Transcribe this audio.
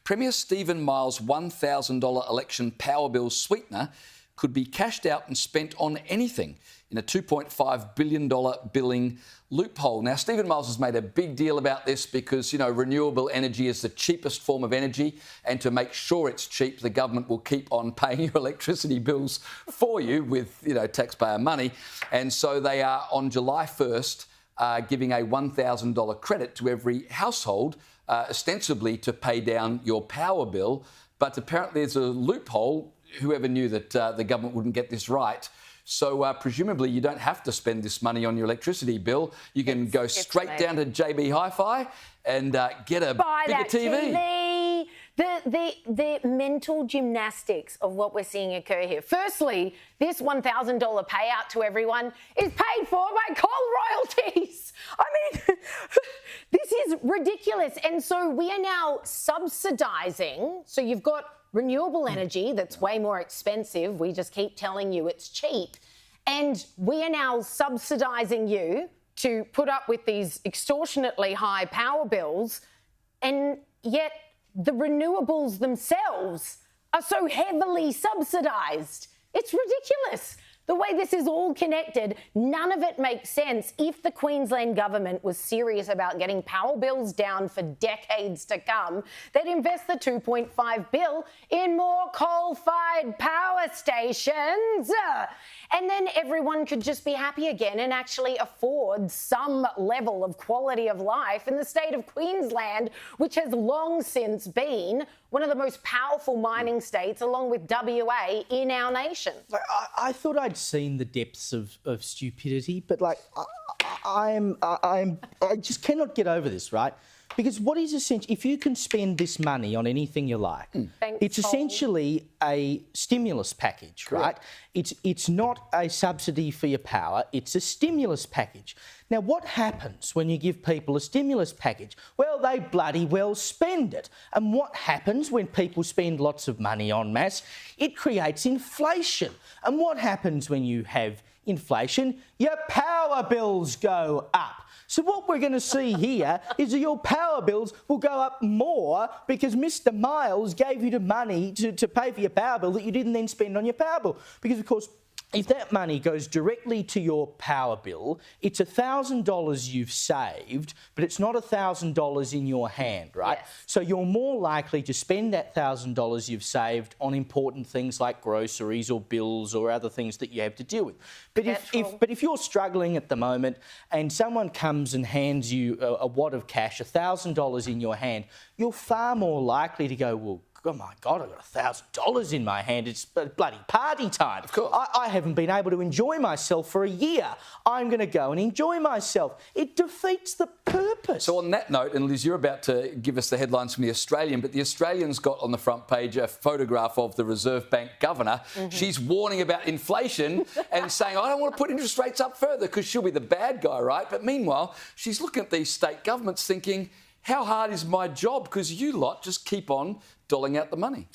Premier Steven Miles' $1,000 election power bill sweetener could be cashed out and spent on anything in a $2.5 billion billing loophole. Now, Steven Miles has made a big deal about this because, renewable energy is the cheapest form of energy, and to make sure it's cheap, the government will keep on paying your electricity bills for you with, taxpayer money. And so they are, on July 1st, giving a $1,000 credit to every household, ostensibly to pay down your power bill. But apparently there's a loophole. Whoever knew that the government wouldn't get this right. So presumably you don't have to spend this money on your electricity bill. You can go straight down to JB Hi-Fi and get a bigger TV. The mental gymnastics of what we're seeing occur here. Firstly, this $1,000 payout to everyone is paid for by coal royalties. I mean, this is ridiculous. And so we are now subsidising. So you've got renewable energy that's way more expensive. We just keep telling you it's cheap. And we are now subsidising you to put up with these extortionately high power bills. And yet the renewables themselves are so heavily subsidised. It's ridiculous. The way this is all connected, none of it makes sense. If the Queensland government was serious about getting power bills down for decades to come, they'd invest the $2.5 billion in more coal-fired power stations. And then everyone could just be happy again and actually afford some level of quality of life in the state of Queensland, which has long since been one of the most powerful mining states, along with WA, in our nation. I thought I'd seen the depths of stupidity, but I just cannot get over this, right? Because what is essential, if you can spend this money on anything you like, it's essentially a stimulus package, right? It's not a subsidy for your power, it's a stimulus package. Now, what happens when you give people a stimulus package? Well, they bloody well spend it. And what happens when people spend lots of money en masse? It creates inflation. And what happens when you have inflation? Your power bills go up. So what we're going to see here is that your power bills will go up more because Mr Miles gave you the money to pay for your power bill that you didn't then spend on your power bill. Because, of course, if that money goes directly to your power bill, it's $1,000 you've saved, but it's not $1,000 in your hand, right? Yes. So you're more likely to spend that $1,000 you've saved on important things like groceries or bills or other things that you have to deal with. But if you're struggling at the moment and someone comes and hands you a wad of cash, $1,000 in your hand, you're far more likely to go, well, oh my God, I've got $1,000 in my hand. It's bloody party time. Of course. I haven't been able to enjoy myself for a year. I'm going to go and enjoy myself. It defeats the purpose. So on that note, and Liz, you're about to give us the headlines from The Australian, but The Australian's got on the front page a photograph of the Reserve Bank governor. She's warning about inflation and saying, I don't want to put interest rates up further because she'll be the bad guy, right? But meanwhile, she's looking at these state governments thinking, how hard is my job? Because you lot just keep on doling out the money.